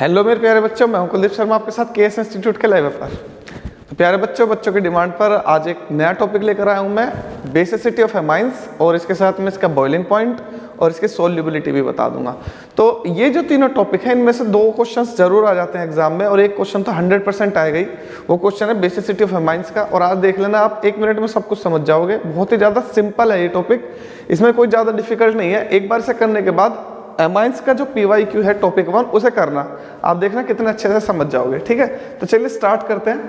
Hello मेरे प्यारे बच्चों, मैं हूं कुलदीप शर्मा आपके साथ केएस इंस्टीट्यूट के लाइव पर। तो प्यारे बच्चों की डिमांड पर आज एक नया टॉपिक लेकर आया हूं मैं, बेसिसिटी ऑफ एमाइंस, और इसके साथ में इसका बॉइलिंग पॉइंट और इसकी सोल्यूबिलिटी भी बता दूंगा। तो ये जो तीनों टॉपिक हैं, इनमें से 2 क्वेश्चंस जरूर आ जाते हैं एग्जाम में, और एक क्वेश्चन तो 100% आएगा ही। वो क्वेश्चन है बेसिसिटी ऑफ एमाइंस का, और आज देख लेना आप 1 मिनट में सब कुछ समझ जाओगे। बहुत ही ज़्यादा सिंपल है ये टॉपिक, इसमें कोई ज़्यादा डिफिकल्ट नहीं है। एक बार से करने के बाद एमाइंस का जो PYQ है टॉपिक 1 उसे करना, आप देखना कितने अच्छे से समझ जाओगे। ठीक है, तो चलिए स्टार्ट करते हैं।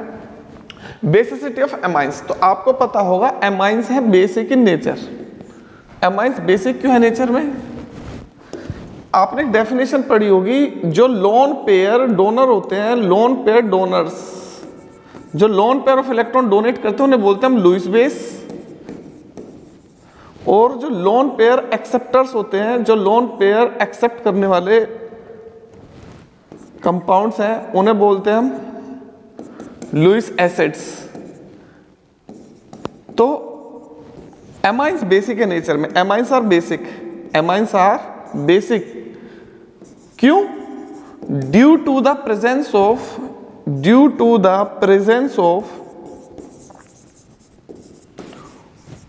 बेसिसिटी ऑफ एमाइंस, तो आपको पता होगा एमाइंस है basic in nature. Amines basic क्यों है नेचर में? आपने एक डेफिनेशन पढ़ी होगी, जो लोन पेयर डोनर होते हैं, लोन पेयर डोनर्स, जो loan pair of electron donate करते हैं उन्हें बोलते हैं हम लुईस बेस, और जो लोन पेयर एक्सेप्टर्स होते हैं, जो लोन पेयर एक्सेप्ट करने वाले कंपाउंड्स हैं, उन्हें बोलते हैं हम लुईस एसिड्स। तो एमाइंस बेसिक है नेचर में, amines are basic, amines are basic. क्यों? Due to the presence of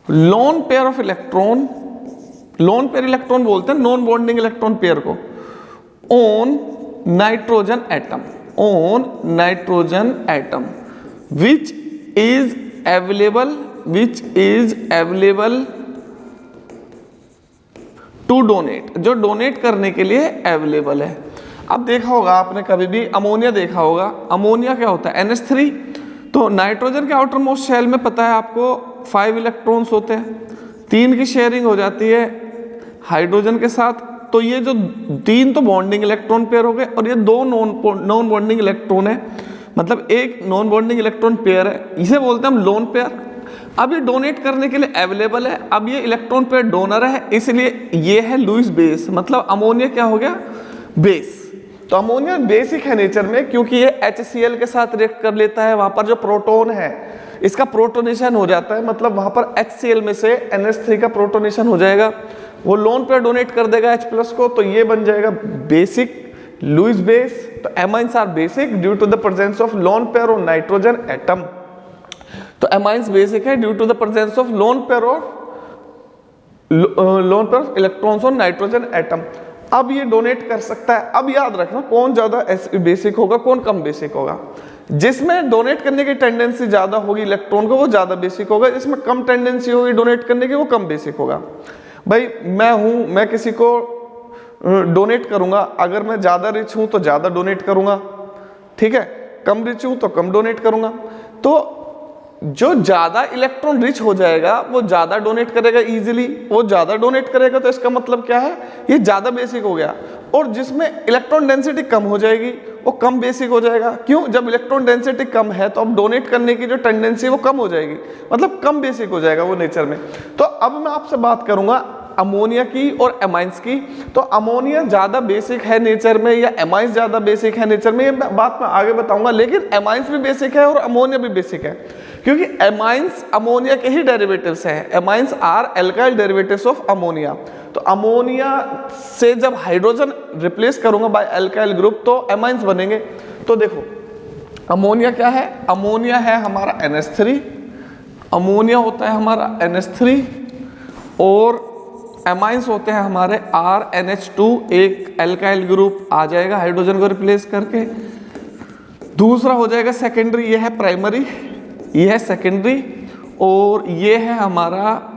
lone pair of electron, lone pair electron बोलते हैं नॉन बॉन्डिंग इलेक्ट्रॉन पेयर को, on nitrogen atom, on nitrogen atom which is available to donate, जो donate करने के लिए available है। अब देखा होगा आपने कभी भी अमोनिया देखा होगा, अमोनिया क्या होता है? NH3। तो नाइट्रोजन के आउटर मोस्ट शेल में पता है आपको 5 इलेक्ट्रॉन्स होते हैं, 3 की शेयरिंग हो जाती है हाइड्रोजन के साथ। तो ये जो 3 तो बॉन्डिंग इलेक्ट्रॉन पेयर हो गए, और ये 2 नॉन बॉन्डिंग इलेक्ट्रॉन है, मतलब एक नॉन बॉन्डिंग इलेक्ट्रॉन पेयर है, इसे बोलते हैं हम लोन पेयर। अब ये डोनेट करने के लिए अवेलेबल है, अब ये इलेक्ट्रॉन पेयर डोनर है, इसलिए ये है लुईस बेस, मतलब अमोनिया क्या हो गया? बेस। तो अमोनिया बेसिक है नेचर में, क्योंकि ये HCl के साथ रिएक्ट कर लेता है, वहां पर जो प्रोटॉन है इसका प्रोटोनेशन हो जाता है, मतलब वहां पर HCl में से NH3 का प्रोटोनेशन हो जाएगा, वो लोन पेयर डोनेट कर देगा H+ को, तो ये बन जाएगा बेसिक लुईस बेस। तो amines are basic due to the presence of lone pair on nitrogen atom. तो एमाइंस बेसिक है due to the presence of lone pair of electrons on nitrogen atom. अब ये डोनेट कर सकता है। अब याद रखना कौन ज्यादा बेसिक होगा, कौन कम बेसिक होगा। जिसमें डोनेट करने की टेंडेंसी ज्यादा होगी इलेक्ट्रॉन को, वो ज्यादा बेसिक होगा, जिसमें कम टेंडेंसी होगी डोनेट करने की, वो कम बेसिक होगा। भाई मैं किसी को डोनेट करूंगा, अगर मैं ज्यादा रिच हूं तो ज्यादा डोनेट करूंगा, ठीक है, कम रिच हूं तो कम डोनेट करूंगा। तो जो ज्यादा इलेक्ट्रॉन रिच हो जाएगा वो ज्यादा डोनेट करेगा इजीली, वो ज्यादा डोनेट करेगा, तो इसका मतलब क्या है? ये ज्यादा बेसिक हो गया। और जिसमें इलेक्ट्रॉन डेंसिटी कम हो जाएगी वो कम बेसिक हो जाएगा। क्यों? जब इलेक्ट्रॉन डेंसिटी कम है तो अब डोनेट करने की जो टेंडेंसी है वो कम हो जाएगी, मतलब कम बेसिक हो जाएगा वो नेचर में। तो अब मैं आपसे बात करूंगा अमोनिया की और एमाइंस की। तो अमोनिया ज्यादा बेसिक है नेचर में या एमाइंस ज्यादा बेसिक है नेचर में, ये बात मैं आगे बताऊंगा। लेकिन एमाइंस भी बेसिक है और अमोनिया भी बेसिक है, क्योंकि एमाइंस अमोनिया के ही डेरिवेटिव्स हैं। Amines are alkyl derivatives of ammonia. तो अमोनिया से जब हाइड्रोजन रिप्लेस करूंगा बाय एल्काइल ग्रुप तो एमाइंस बनेंगे। तो देखो अमोनिया क्या है? अमोनिया है हमारा NH3, अमोनिया होता है हमारा NH3, और एमाइंस होते हैं हमारे RNH2, एक एल्काइल ग्रुप आ जाएगा हाइड्रोजन को रिप्लेस करके। दूसरा हो जाएगा सेकेंडरी, ये है प्राइमरी, ये है सेकेंडरी, और ये है हमारा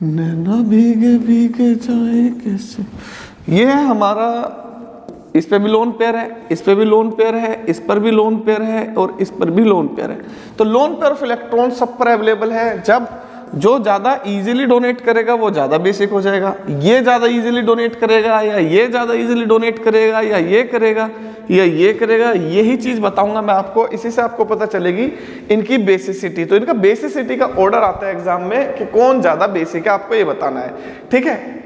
नैना भीगे भीगे जाए कैसे, ये है हमारा, इस पे भी लोन पेयर है, इस पे भी लोन पेयर है, इस पर भी लोन पेयर है, और इस पर भी लोन पेयर है। तो लोन पेयर ऑफ इलेक्ट्रॉन सब पर अवेलेबल है। जब जो ज्यादा इजीली डोनेट करेगा वो ज्यादा बेसिक हो जाएगा, ये ज्यादा इजीली डोनेट करेगा या ये ज्यादा इजीली डोनेट करेगा या ये करेगा या ये करेगा, यही चीज बताऊंगा मैं आपको। इसी से आपको पता चलेगी इनकी बेसिसिटी। तो इनका बेसिसिटी का ऑर्डर आता है एग्जाम में कि कौन ज्यादा बेसिक है, आपको ये बताना है, ठीक है।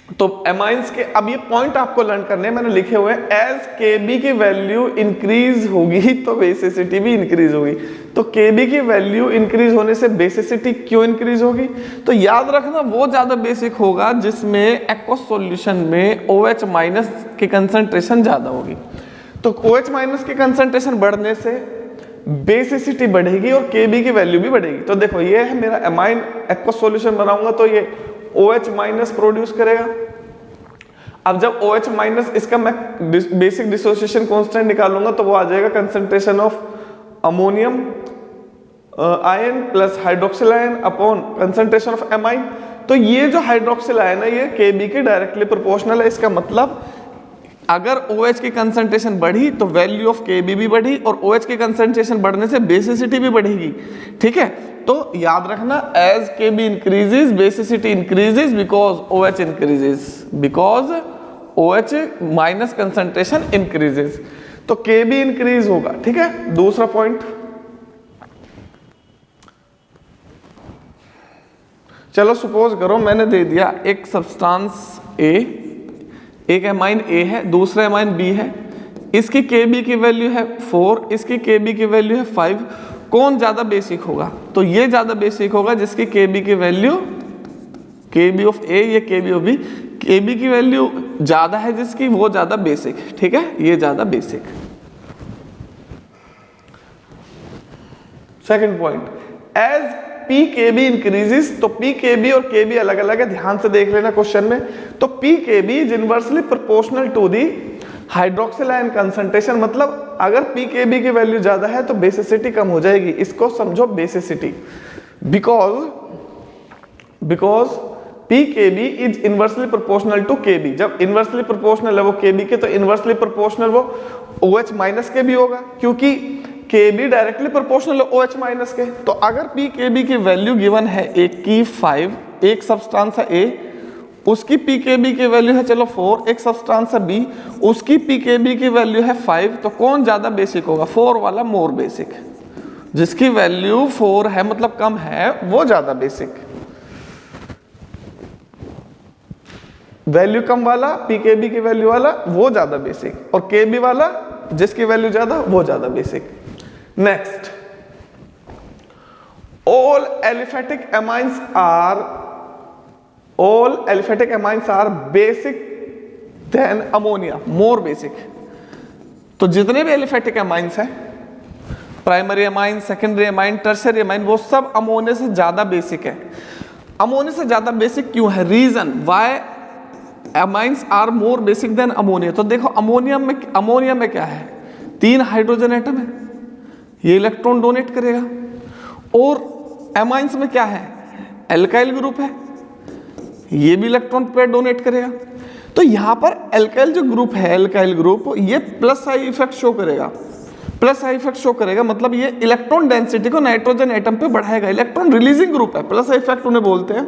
तो एमाइंस के, अब ये पॉइंट आपको लर्न करने हैं, मैंने लिखे हुए हैं, एज Kb की वैल्यू इंक्रीज होगी तो बेसिसिटी भी इंक्रीज होगी। तो Kb की वैल्यू इंक्रीज होने से बेसिसिटी क्यों इंक्रीज होगी? तो याद रखना वो ज्यादा बेसिक होगा जिसमें एक्वस सॉल्यूशन में OH माइनस की कंसंट्रेशन ज्यादा होगी। तो OH माइनस की कंसंट्रेशन बढ़ने से बेसिसिटी बढ़ेगी और Kb की वैल्यू भी बढ़ेगी। तो देखो ये है मेरा एमाइन, एक्वस सॉल्यूशन बनाऊंगा तो ये OH माइनस प्रोड्यूस करेगा। अब जब OH माइनस, इसका मैं बेसिक डिसोसिएशन कांस्टेंट निकालूंगा तो वो आ जाएगा concentration of ammonium ion plus hydroxyl ion upon concentration of amine. तो ये जो हाइड्रोक्सिल आयन है ये Kb के डायरेक्टली प्रोपोर्शनल है। इसका मतलब अगर OH की कंसंट्रेशन बढ़ी तो वैल्यू ऑफ Kb भी बढ़ी और OH की कंसंट्रेशन बढ़ने से बेसिसिटी भी बढ़ेगी। ठीक है, तो याद रखना as Kb increases basicity increases because OH increases, because OH minus concentration increases. तो Kb इंक्रीज होगा। ठीक है, दूसरा पॉइंट, चलो सपोज करो मैंने दे दिया एक सब्सटेंस A, एक एमाइन A है, दूसरा एमाइन B है, इसकी Kb की वैल्यू है 4, इसकी Kb की वैल्यू है 5। कौन ज्यादा बेसिक होगा? तो ये ज्यादा बेसिक होगा जिसकी Kb की वैल्यू, Kb ऑफ A, ये Kb ऑफ B, Kb की वैल्यू ज्यादा है जिसकी, वो ज्यादा बेसिक। ठीक है, ये ज्यादा basic. Second point, as PKb increases, तो PKb और Kb अलग अलग है, ध्यान से देख लेना क्वेश्चन में। तो PKb is inversely proportional to the hydroxyl ion concentration, मतलब अगर PKb की वैल्यू ज्यादा है तो बेसिसिटी कम हो जाएगी। इसको समझो basicity, because PKb is inversely proportional to Kb। जब इनवर्सली प्रोपोर्शनल है वो Kb के, तो इनवर्सली प्रोपोर्शनल वो OH माइनस के भी होगा, क्योंकि Kb डायरेक्टली प्रोपोर्शनल है OH माइनस के। तो अगर PKb की वैल्यू गिवन है एक की 5, एक सब्सटेंस है A, उसकी PKb की वैल्यू है चलो 4, एक सब्सटेंस है B, उसकी PKb की वैल्यू है 5, तो कौन ज्यादा बेसिक होगा? 4 वाला मोर बेसिक। जिसकी वैल्यू 4 है मतलब कम है, वो ज्यादा बेसिक। वैल्यू कम वाला, PKb की वैल्यू वाला, वो ज्यादा बेसिक, और Kb वाला जिसकी वैल्यू ज्यादा, वो ज्यादा basic. Next, all aliphatic amines are basic than ammonia, more basic। तो जितने भी एलिफेटिक एमाइंस हैं, primary amine, secondary amine, tertiary amine, वो सब अमोनिया से ज्यादा बेसिक है। अमोनिया से ज्यादा बेसिक क्यों है? Reason why amines are more basic than ammonia. तो देखो अमोनिया में क्या है? 3 हाइड्रोजन एटम है, ये इलेक्ट्रॉन डोनेट करेगा। और एमाइंस में क्या है? एल्काइल ग्रुप है, ये भी इलेक्ट्रॉन पेयर डोनेट करेगा। तो यहां पर एल्काइल जो ग्रुप है, एल्काइल ग्रुप, ये प्लस आई इफेक्ट शो करेगा। प्लस आई इफेक्ट शो करेगा मतलब ये इलेक्ट्रॉन डेंसिटी को नाइट्रोजन एटम पे बढ़ाएगा। इलेक्ट्रॉन रिलीजिंग ग्रुप है, प्लस आई इफेक्ट उन्हें बोलते हैं,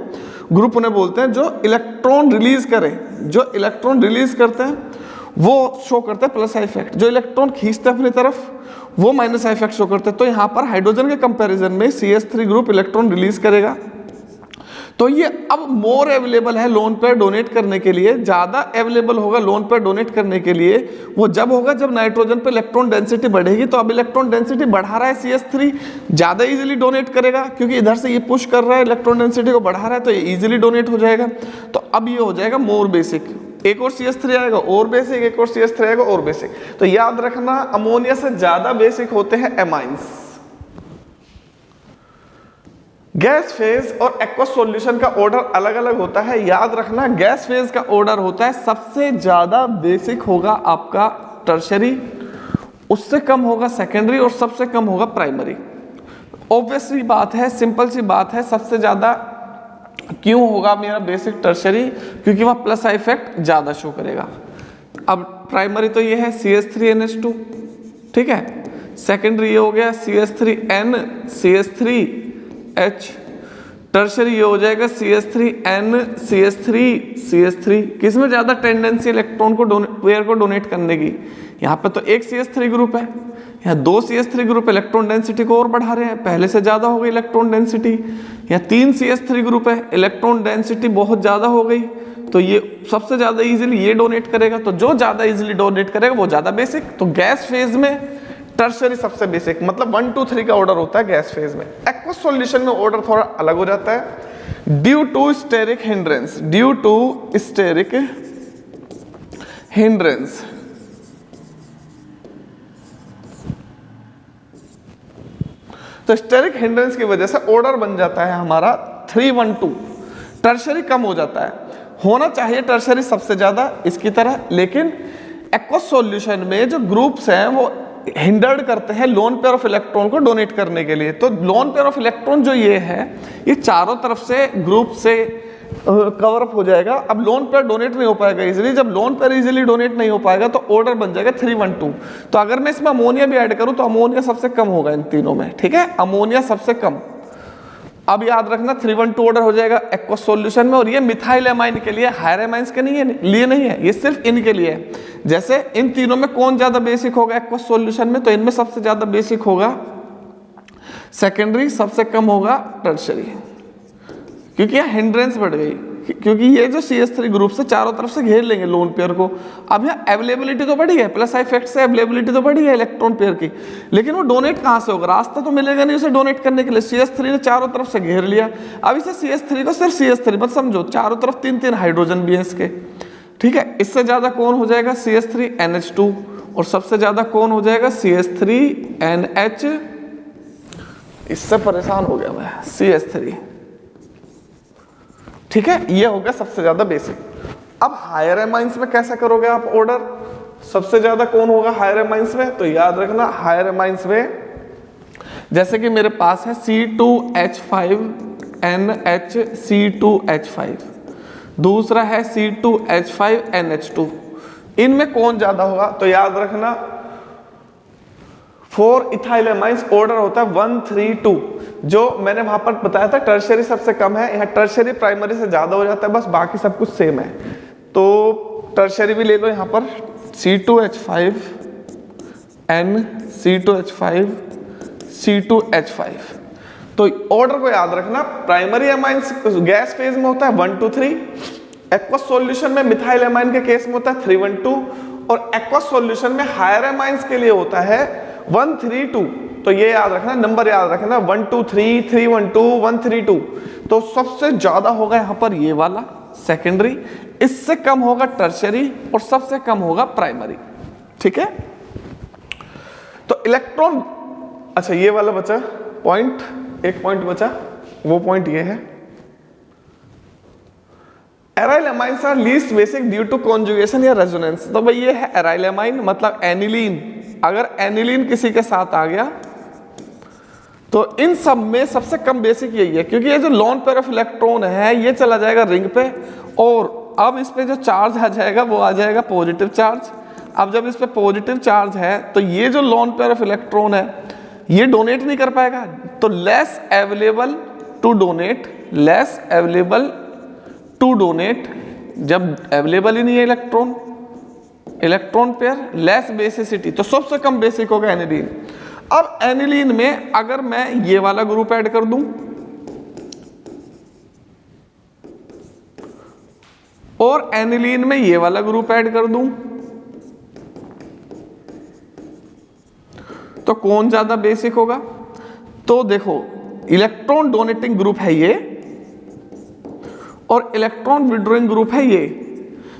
ग्रुप उन्हें बोलते हैं जो इलेक्ट्रॉन रिलीज करे। जो इलेक्ट्रॉन रिलीज करते हैं वो शो करते हैं प्लस आई इफेक्ट, जो इलेक्ट्रॉन खींचते हैं अपनी तरफ वो माइनस आई इफेक्ट शो करते हैं। तो यहाँ पर हाइड्रोजन के कंपैरिजन में CH3 ग्रुप इलेक्ट्रॉन रिलीज करेगा। तो ये अब मोर अवेलेबल है लोन पेयर डोनेट करने के लिए, ज्यादा अवेलेबल होगा लोन पेयर डोनेट करने के लिए वो जब होगा जब नाइट्रोजन पे इलेक्ट्रॉन डेंसिटी बढ़ेगी। तो अब इलेक्ट्रॉन डेंसिटी बढ़ा रहा है CH3, ज्यादा इजीली डोनेट करेगा क्योंकि इधर से ये पुश कर रहा है, इलेक्ट्रॉन डेंसिटी को बढ़ा रहा है, तो ये इजीली डोनेट हो जाएगा। तो अब ये हो जाएगा मोर बेसिक। एक और CH3 आएगा और बेसिक, एक और CH3 आएगा और बेसिक। तो याद रखना अमोनिया से ज्यादा बेसिक होते हैं एमाइंस। गैस फेज और एक्वस सॉल्यूशन का ऑर्डर अलग अलग होता है। याद रखना गैस फेज का ऑर्डर होता है सबसे ज्यादा बेसिक होगा आपका टर्शियरी, उससे कम होगा सेकेंडरी और सबसे कम होगा प्राइमरी। ऑब्वियसली बात है, सिंपल सी बात है, सबसे ज्यादा क्यों होगा मेरा बेसिक टर्शियरी? क्योंकि वह प्लस आई इफेक्ट ज्यादा शो करेगा। अब प्राइमरी तो ये है CH3NH2, ठीक है। सेकेंडरी ये हो गया CH3N CH3H, टर्शियरी ये हो जाएगा CH3N CH3 किसमें ज्यादा टेंडेंसी इलेक्ट्रॉन को पेयर को डोनेट करने की? यहाँ पे तो एक CH3 ग्रुप है, यहाँ 2 CH3 ग्रुप इलेक्ट्रॉन डेंसिटी को और बढ़ा रहे हैं, पहले से ज्यादा हो गई इलेक्ट्रॉन डेंसिटी। यहाँ 3 CH3 ग्रुप है, इलेक्ट्रॉन डेंसिटी बहुत ज्यादा हो गई, तो ये सबसे ज्यादा इजीली ये डोनेट करेगा, तो जो ज्यादा इजीली डोनेट करेगा वो ज्यादा बेसिक। तो गैस फेज में टर्शरी सबसे बेसिक, मतलब 1 2 3 का ऑर्डर होता है गैस फेज में। एक्वस सॉल्यूशन में ऑर्डर थोड़ा अलग हो जाता है, due to steric hindrance, due to steric hindrance. तो स्टेरिक हिंड्रेंस की वजह से ऑर्डर बन जाता है हमारा 3 1 2, टर्शरी कम हो जाता है। होना चाहिए टर्शरी सबसे ज्यादा इसकी तरह, लेकिन एक्वस सॉल्यूशन में जो ग्रुप्स हैं वो हिंडर्ड करते हैं लोन पेयर ऑफ इलेक्ट्रॉन को डोनेट करने के लिए। तो लोन पेयर ऑफ इलेक्ट्रॉन जो ये है, ये चारों तरफ से ग्रुप से कवर अप हो जाएगा। अब लोन पेयर डोनेट नहीं हो पाएगा इजीली, जब लोन पेयर इजीली डोनेट नहीं हो पाएगा तो ऑर्डर बन जाएगा 3 1 2। तो अगर मैं इसमें अमोनिया भी ऐड करूं तो अमोनिया सबसे कम होगा इन तीनों में, ठीक है, अमोनिया सबसे कम। अब याद रखना 3 1 2 ऑर्डर हो जाएगा एक्वस सॉल्यूशन में, और ये मिथाइल एमाइन के लिए, हायर एमाइंस के लिए नहीं है, ये सिर्फ इनके लिए है। जैसे इन तीनों में कौन ज्यादा बेसिक होगा एक्वस सॉल्यूशन में, तो इनमें सबसे ज्यादा बेसिक होगा सेकेंडरी, सबसे कम होगा टर्शरी, क्योंकि यहाँ हिंड्रेंस बढ़ गई, क्योंकि ये जो CH3 ग्रुप से चारों तरफ से घेर लेंगे लोन पेयर को। अब यहाँ अवेलेबिलिटी तो बढ़ी है, प्लस इफेक्ट से अवेलेबिलिटी तो बढ़ी है इलेक्ट्रॉन पेयर की, लेकिन वो डोनेट कहाँ से होगा, रास्ता तो मिलेगा नहीं उसे डोनेट करने के लिए। CH3 ने चारों तरफ से घेर लिया, अब इसे CH3 को सिर्फ CH3 मत समझो, चारों तरफ 3 3 हाइड्रोजन भी है इसके, ठीक है। इससे ज्यादा कौन हो जाएगा CH3 NH2, और सबसे ज्यादा कौन हो जाएगा CH3 NH, इससे परेशान हो गया मैं, CH3, ठीक है। ये हो गया सबसे ज्यादा बेसिक। अब हायर एमाइंस में कैसे करोगे आप ऑर्डर, सबसे ज्यादा कौन होगा हायर एमाइंस में, तो याद रखना हायर एमाइंस में जैसे कि मेरे पास है C2H5 NH C2H5, दूसरा है C2H5 NH2, इनमें कौन ज्यादा होगा, तो याद रखना 4 इथाइल एमाइंस ऑर्डर होता है 1 3 2। जो मैंने वहां पर बताया था टर्शरी सबसे कम है, यहाँ टर्शरी प्राइमरी से ज्यादा हो जाता है, बस बाकी सब कुछ सेम है। तो टर्शरी भी ले लो यहाँ पर C2H5 N C2H5 C2H5। तो ऑर्डर को याद रखना, प्राइमरी एमाइंस गैस फेज में होता है 1 2 3, एक्वस सॉल्यूशन में मिथाइल एमाइन के केस में होता है 3 1 2, और एक्वस सॉल्यूशन में हायर एमाइंस के लिए होता है 1 3 2। तो ये याद रखना, नंबर याद रखना 1 2 3 3 1 2 1 3 2। तो सबसे ज्यादा होगा यहां पर ये वाला सेकेंडरी, इससे कम होगा टर्शरी, और सबसे कम होगा प्राइमरी, ठीक है। तो इलेक्ट्रॉन, अच्छा ये वाला बचा पॉइंट, एक पॉइंट बचा, वो पॉइंट ये है aryl amines are least basic due to conjugation या रेजोनेंस। तो भाई ये है एराइल एमाइन, मतलब एनिलीन। अगर एनिलीन किसी के साथ आ गया तो इन सब में सबसे कम बेसिक यही है, क्योंकि ये जो लोन पेयर ऑफ इलेक्ट्रॉन है ये चला जाएगा रिंग पे, और अब इस पे जो चार्ज आ जाएगा वो आ जाएगा पॉजिटिव चार्ज। अब जब इस पे पॉजिटिव चार्ज है तो ये जो लोन पेयर ऑफ इलेक्ट्रॉन है ये डोनेट नहीं कर पाएगा, तो less available to donate, less available to donate, जब अवेलेबल ही नहीं है इलेक्ट्रॉन पेयर, लेस बेसिसिटी, तो सबसे कम बेसिक होगा एनिलीन। अब एनिलीन में अगर मैं ये वाला ग्रुप ऐड कर दूं और एनिलीन में ये वाला ग्रुप ऐड कर दूं, तो कौन ज्यादा बेसिक होगा, तो देखो इलेक्ट्रॉन डोनेटिंग ग्रुप है ये और इलेक्ट्रॉन विड्रॉइंग ग्रुप है ये।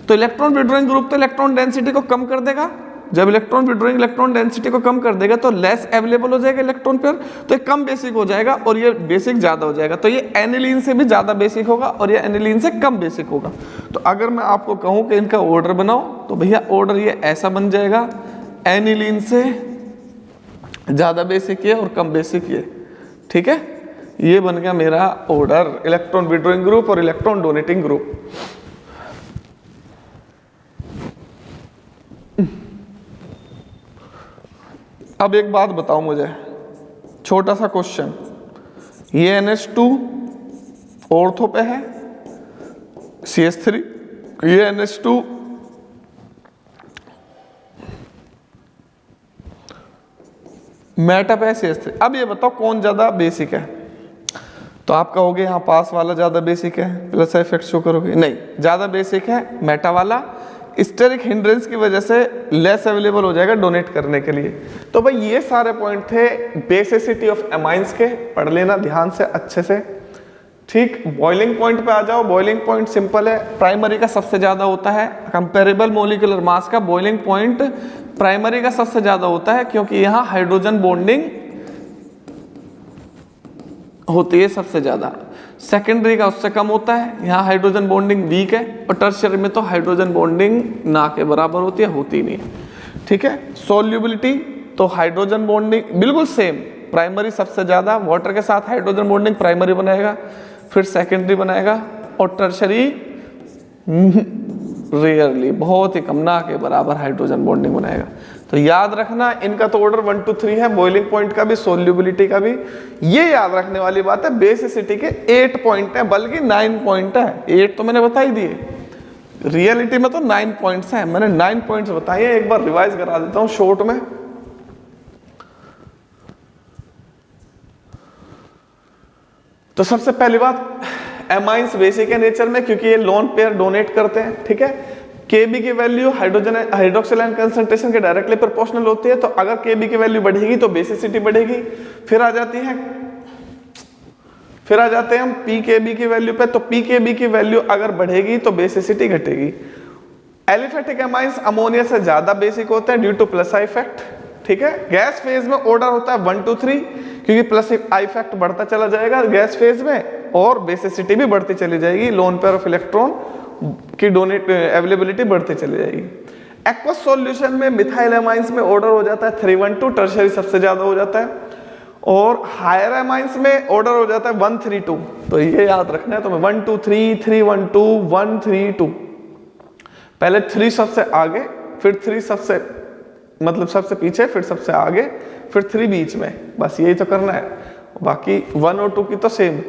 तो इलेक्ट्रॉन विड्रॉइंग ग्रुप तो इलेक्ट्रॉन डेंसिटी को कम कर देगा, जब इलेक्ट्रॉन विड्रॉइंग इलेक्ट्रॉन डेंसिटी को कम कर देगा तो लेस अवेलेबल हो जाएगा इलेक्ट्रॉन पेयर, तो ये कम बेसिक हो जाएगा और ये बेसिक ज्यादा हो जाएगा। तो ये एनिलीन से भी ज्यादा बेसिक होगा और ये एनिलीन से कम बेसिक होगा। तो अगर मैं आपको कहूं कि इनका ऑर्डर बनाओ तो भैया ऑर्डर ये ऐसा बन जाएगा, एनिलीन से ज्यादा बेसिक ये और कम बेसिक ये, ठीक है। ये बन गया मेरा ऑर्डर, इलेक्ट्रॉन विड्रॉइंग ग्रुप और इलेक्ट्रॉन डोनेटिंग ग्रुप। अब एक बात बताओ मुझे, छोटा सा क्वेश्चन, ये NH2 ऑर्थो पे है CH3, ये NH2 मेटा पे है CH3। अब ये बताओ कौन ज्यादा बेसिक है। तो आप कहोगे यहाँ पास वाला ज़्यादा बेसिक है, प्लस इफेक्ट शो करोगे, नहीं, ज़्यादा बेसिक है मेटा वाला। स्टेरिक हिंड्रेंस की वजह से लेस अवेलेबल हो जाएगा डोनेट करने के लिए। तो भाई ये सारे पॉइंट थे बेसिसिटी ऑफ एमाइंस के, पढ़ लेना ध्यान से अच्छे से। ठीक, बॉइलिंग पॉइंट पे आ जाओ। बॉइलिंग पॉइंट सिंपल है, प्राइमरी का सबसे ज़्यादा होता है। कंपेरेबल मोलिकुलर मास का बॉइलिंग पॉइंट प्राइमरी का सबसे ज़्यादा होता है, क्योंकि यहाँ हाइड्रोजन बॉन्डिंग होती है सबसे ज़्यादा। सेकेंडरी का उससे कम होता है, यहाँ हाइड्रोजन बॉन्डिंग वीक है, और टर्शियरी में तो हाइड्रोजन बॉन्डिंग ना के बराबर होती है, होती नहीं है। ठीक है, सोल्यूबिलिटी तो हाइड्रोजन बॉन्डिंग बिल्कुल सेम, प्राइमरी सबसे ज़्यादा, वाटर के साथ हाइड्रोजन बॉन्डिंग प्राइमरी बनाएगा, फिर सेकेंडरी बनाएगा, और टर्शियरी रेयरली, बहुत ही कम, ना के बराबर हाइड्रोजन बॉन्डिंग बनाएगा। तो याद रखना, इनका तो ऑर्डर 1 2 3 है, बॉइलिंग पॉइंट का भी, सोल्यूबिलिटी का भी। ये याद रखने वाली बात है, बेसिसिटी के 8 पॉइंट है, बल्कि 9 पॉइंट है। 8 तो मैंने बता ही दिए, रियलिटी में तो 9 पॉइंट्स हैं, मैंने 9 पॉइंट्स बताए हैं। एक बार रिवाइज करा देता हूं शॉर्ट में। तो सबसे पहली बात, एमाइंस बेसिक है नेचर में, क्योंकि ये लोन पेयर डोनेट करते हैं। ठीक है, Kb की value hydrogen hydroxyl ion concentration के डायरेक्टली प्रोपोर्शनल होती है, तो अगर Kb की वैल्यू बढ़ेगी तो बेसिसिटी बढ़ेगी। फिर आ जाते हैं हम pKb की वैल्यू पे, तो pKb की वैल्यू अगर बढ़ेगी तो बेसिसिटी घटेगी। एलिफेटिक एमाइंस अमोनिया से ज्यादा बेसिक होते हैं due two plus I effect. ठीक है, गैस फेज में ऑर्डर होता है 1 2 3, क्योंकि प्लस आई इफेक्ट बढ़ता चला जाएगा गैस फेज में, और बेसिसिटी भी बढ़ती चली जाएगी, लोन पेयर ऑफ इलेक्ट्रॉन की डोनेट अवेलेबिलिटी बढ़ती चली जाएगी। एक्वस सॉल्यूशन में मिथाइल एमाइंस में ऑर्डर हो जाता है 3 1 2, टर्शियरी सबसे ज्यादा हो जाता है, और हायर एमाइंस में ऑर्डर हो जाता है 1 3 2। तो ये याद रखना है तुम्हें, 1 2 3 3 1 2 1 3 2। पहले 3 सबसे आगे, फिर 3 सबसे मतलब सबसे पीछे, फिर सबसे आगे, फिर 3 बीच में, बस यही तो करना है। बाकी 1 और 2 की तो सेम।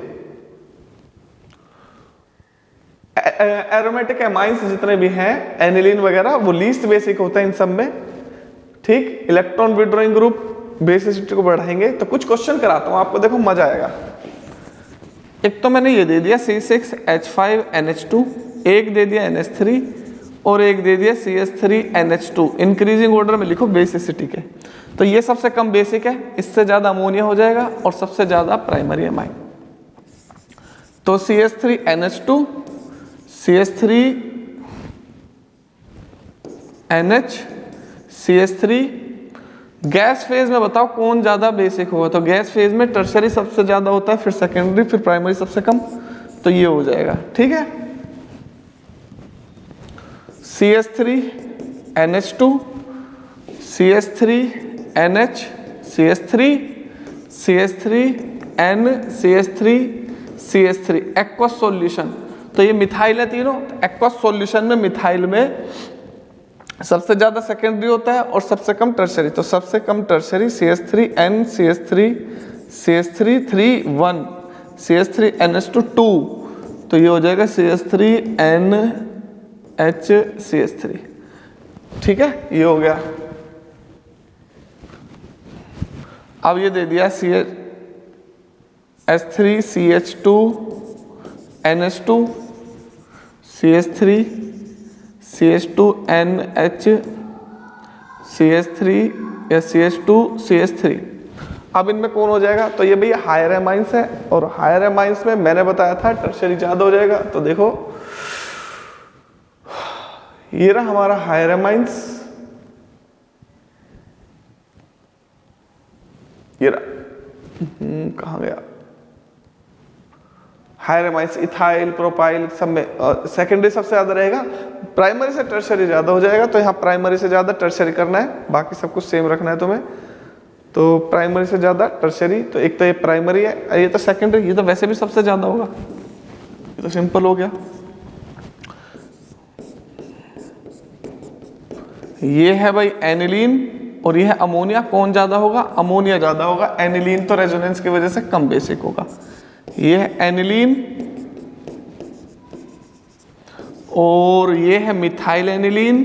एरोमेटिक एमाइंस जितने भी हैं, एनिलीन वगैरह, वो लीस्ट बेसिक होता है इन सब में। ठीक, इलेक्ट्रॉन विड्रॉइंग ग्रुप बेसिसिटी को बढ़ाएंगे। तो कुछ क्वेश्चन कराता हूं आपको, देखो मजा आएगा। एक तो मैंने ये दे दिया C6H5NH2, एक दे दिया NH3, और एक दे दिया CH3NH2। इंक्रीजिंग ऑर्डर में लिखो बेसिसिटी के। तो ये सबसे कम बेसिक है, इससे ज्यादा अमोनिया हो जाएगा, और सबसे ज्यादा प्राइमरी एमाइन। तो CH3NH2, CH3NH, CH3। Gas phase में बताओ कौन ज्यादा बेसिक होगा? तो गैस फेज में टर्शियरी सबसे ज्यादा होता है, फिर सेकेंडरी, फिर प्राइमरी सबसे कम। तो ये हो जाएगा। ठीक है, CH3NH2, CH3NH, CH3, CH3N, CH3, CH3। Aqueous solution, तो ये मिथाइल है तीनों। एक्वस सॉल्यूशन में मिथाइल में सबसे ज्यादा सेकेंडरी होता है और सबसे कम टर्शियरी। तो सबसे कम tertiary CH3N, CH3, CH3 3 1, CH3NH2 2। तो ये हो जाएगा CH3NH, CH3। ठीक है, ये हो गया। अब ये दे दिया CH3 CH2 NH2, CH3 CH2 NH, CH3 या CH2 CH3। अब इनमें कौन हो जाएगा? तो ये भैया हायर एमाइंस है, और हायर एमाइंस में मैंने बताया था टर्शियरी ज्यादा हो जाएगा। तो देखो ये रहा हमारा हायर एमाइंस, ये रहा, कहाँ गया हायर एमाइंस? इथाइल, प्रोपाइल, सब में सेकेंडरी सबसे ज्यादा रहेगा, प्राइमरी से टर्शियरी ज्यादा हो जाएगा। तो यहाँ प्राइमरी से ज्यादा टर्शियरी करना है, बाकी सब कुछ सेम रखना है तुम्हें। तो प्राइमरी से ज्यादा टर्शियरी, तो एक तो ये प्राइमरी है, ये तो सेकेंडरी, ये तो वैसे भी सबसे ज्यादा होगा। ये तो सिंपल हो गया। ये है भाई एनिलीन, और ये है अमोनिया। कौन ज्यादा होगा? अमोनिया ज्यादा होगा। एनिलीन तो रेजोनेंस की वजह से कम बेसिक होगा। ये है एनिलीन, और ये है मिथाइल एनिलीन,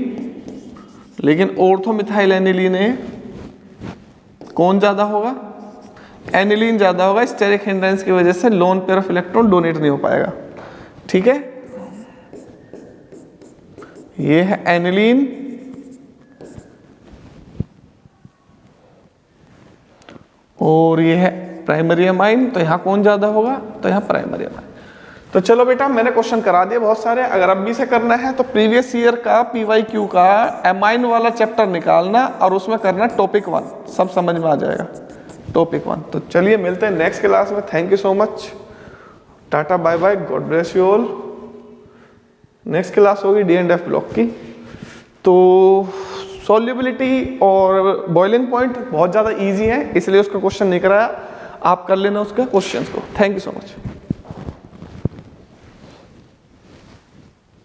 लेकिन ऑर्थो मिथाइल एनिलीन है। कौन ज्यादा होगा? एनिलीन ज़्यादा होगा, स्टेरिक हिंड्रेंस की वजह से loan pair of electron donate नहीं हो पाएगा। ठीक है, ये है एनिलीन और ये है प्राइमरी अमाइन। तो यहाँ कौन ज़्यादा होगा? तो यहाँ प्राइमरी अमाइन। तो चलो बेटा, मैंने क्वेश्चन करा दिए बहुत सारे। अगर अब भी से करना है तो प्रीवियस ईयर का PYQ का एमाइन वाला चैप्टर निकालना और उसमें करना टॉपिक 1, सब समझ में आ जाएगा टॉपिक 1। तो चलिए मिलते हैं नेक्स्ट क्लास में। Thank you so much, tata bye bye, God bless you all. Next class होगी D&F ब्लॉक की। तो सॉल्युबिलिटी और बॉइलिंग पॉइंट बहुत ज़्यादा इजी है, इसलिए उसका क्वेश्चन नहीं कराया, आप कर लेना उसके क्वेश्चंस को। Thank you so much.